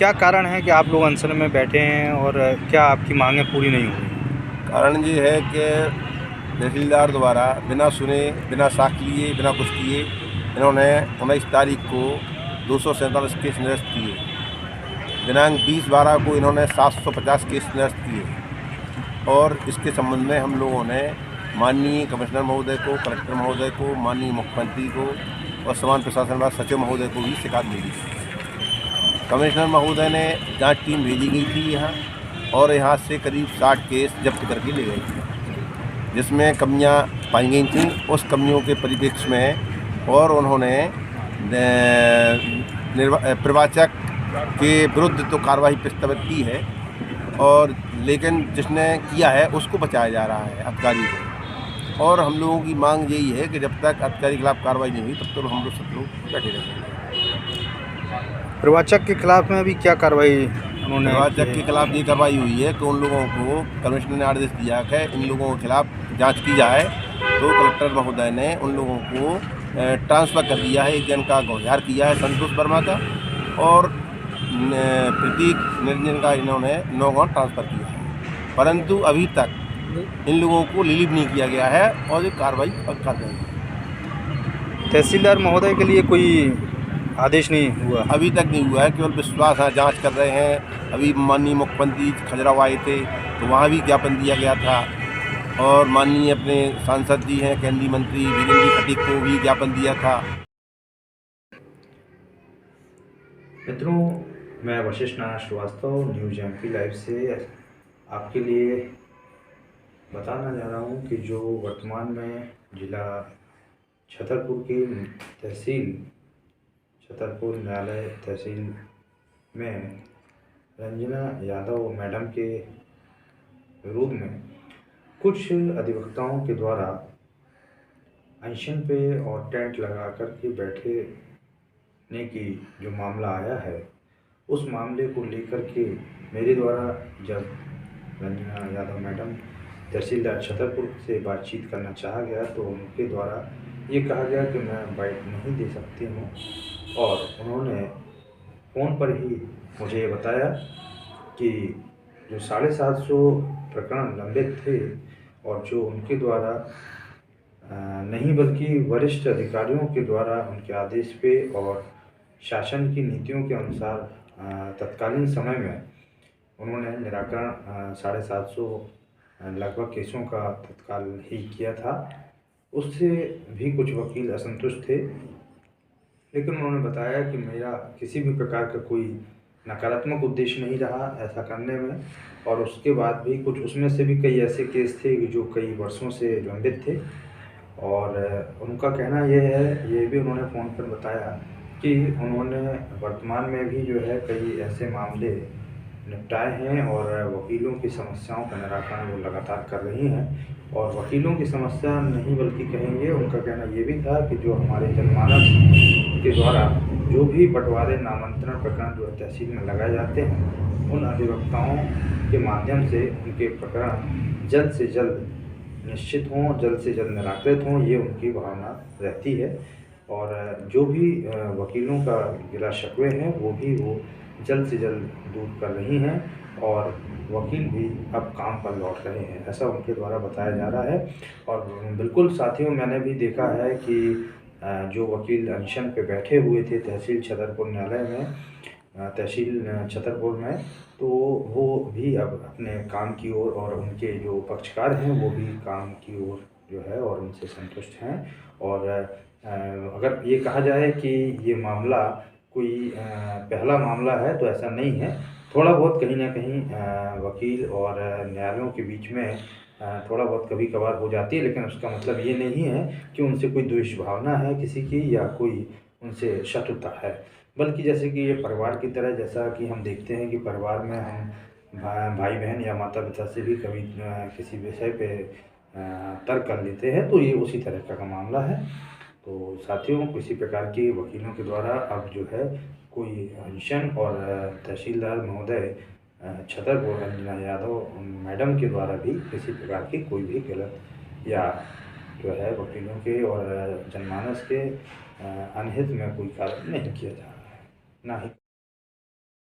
क्या कारण है कि आप लोग अनशन में बैठे हैं और क्या आपकी मांगें पूरी नहीं हो रही? कारण ये है कि तहसीलदार द्वारा बिना सुने, बिना साख लिए, बिना कुछ किए इन्होंने 19 तारीख को 247 केस निरस्त किए। दिनांक 20/12 को इन्होंने 750 केस निरस्त किए और इसके संबंध में हम लोगों ने माननीय कमिश्नर महोदय को, कलेक्टर महोदय को, माननीय मुख्यमंत्री को और समान प्रशासन विभाग सचिव महोदय को भी शिकायत भेजी थी। कमिश्नर महोदय ने जांच टीम भेजी गई थी यहाँ और यहाँ से करीब 60 केस जब्त करके ले गए थे, जिसमें कमियां पाई गई थीं। उस कमियों के परिप्रेक्ष्य में और उन्होंने प्रवाचक के विरुद्ध तो कार्रवाई प्रस्तावित की है और लेकिन जिसने किया है उसको बचाया जा रहा है, अधिकारी को। और हम लोगों की मांग यही है कि जब तक अधिकारी के खिलाफ कार्रवाई नहीं हुई तब तक हम लोग सब लोग बैठे रहेंगे। प्रवाचक के खिलाफ में अभी क्या कार्रवाई उन्होंने? प्रवाचक के खिलाफ ये कार्रवाई हुई है कि उन लोगों को कमिश्नर ने आदेश दिया है इन लोगों के खिलाफ जांच की जाए, तो कलेक्टर महोदय ने उन लोगों को ट्रांसफ़र कर दिया है। एक जन का गौहार किया है, संतोष वर्मा का, और प्रतीक निरंजन का इन्होंने नौगांव ट्रांसफ़र किया है, परंतु अभी तक इन लोगों को रिलीव नहीं किया गया है और ये कार्रवाई कर रहे हैं। तहसीलदार महोदय के लिए कोई आदेश नहीं हुआ? अभी तक नहीं हुआ है, केवल विश्वास है, जांच कर रहे हैं। अभी माननीय मुख्यमंत्री खजुराहो आए थे तो वहाँ भी ज्ञापन दिया गया था और माननीय अपने सांसद जी हैं केंद्रीय मंत्री वीरेंद्र जी खटीक को भी ज्ञापन दिया था। मित्रों, मैं Vashishtha Narayan Shrivastava news MP live से आपके लिए बताना जा रहा हूँ कि जो वर्तमान में जिला छतरपुर की तहसील छतरपुर न्यायालय तहसील में रंजना यादव मैडम के विरोध में कुछ अधिवक्ताओं के द्वारा अनशन पे और टेंट लगा कर के बैठने की जो मामला आया है, उस मामले को लेकर के मेरे द्वारा जब रंजना यादव मैडम तहसीलदार छतरपुर से बातचीत करना चाहा गया तो उनके द्वारा ये कहा गया कि मैं बाइट नहीं दे सकती हूँ, और उन्होंने फ़ोन पर ही मुझे ये बताया कि जो 750 प्रकरण लंबित थे और जो उनके द्वारा नहीं बल्कि वरिष्ठ अधिकारियों के द्वारा उनके आदेश पे और शासन की नीतियों के अनुसार तत्कालीन समय में उन्होंने निराकरण 750 लगभग केसों का तत्काल ही किया था। उससे भी कुछ वकील असंतुष्ट थे, लेकिन उन्होंने बताया कि मेरा किसी भी प्रकार का कोई नकारात्मक उद्देश्य नहीं रहा ऐसा करने में, और उसके बाद भी कुछ उसमें से भी कई ऐसे केस थे जो कई वर्षों से लंबित थे। और उनका कहना ये है, ये भी उन्होंने फ़ोन पर बताया कि उन्होंने वर्तमान में भी जो है कई ऐसे मामले निपटाए हैं और वकीलों की समस्याओं का निराकरण वो लगातार कर रही हैं। और वकीलों की समस्या नहीं बल्कि कहेंगे, उनका कहना ये भी था कि जो हमारे जनमानस के द्वारा जो भी बंटवारे नामांतरण प्रकरण जो तहसील में लगाए जाते हैं, उन अधिवक्ताओं के माध्यम से उनके प्रकरण जल्द से जल्द निश्चित हों, जल्द से जल्द निराकृत हों, ये उनकी भावना रहती है। और जो भी वकीलों का गिला शिकवे हैं वो भी वो जल्द से जल्द दूर कर रही हैं और वकील भी अब काम पर लौट रहे हैं, ऐसा उनके द्वारा बताया जा रहा है। और बिल्कुल साथियों, मैंने भी देखा है कि जो वकील अनशन पे बैठे हुए थे तहसील छतरपुर न्यायालय में, तहसील छतरपुर में, तो वो भी अब अपने काम की ओर और उनके जो पक्षकार हैं वो भी काम की ओर जो है और उनसे संतुष्ट हैं। और अगर ये कहा जाए कि ये मामला कोई पहला मामला है तो ऐसा नहीं है। थोड़ा बहुत कहीं ना कहीं वकील और न्यायालयों के बीच में थोड़ा बहुत कभी कभार हो जाती है, लेकिन उसका मतलब ये नहीं है कि उनसे कोई द्वेष भावना है किसी की या कोई उनसे शत्रुता है, बल्कि जैसे कि ये परिवार की तरह, जैसा कि हम देखते हैं कि परिवार में हम भाई बहन या माता पिता से भी कभी किसी विषय पे तर्क कर लेते हैं, तो ये उसी तरह का मामला है। तो साथियों, किसी प्रकार की वकीलों के द्वारा अब जो है कोई अनशन और तहसीलदार महोदय छतरपुर रंजना यादव मैडम के द्वारा भी किसी प्रकार की कोई भी गलत या जो है वकीलों के और जनमानस के अनहित में कोई कार्य नहीं किया जा रहा है, ना ही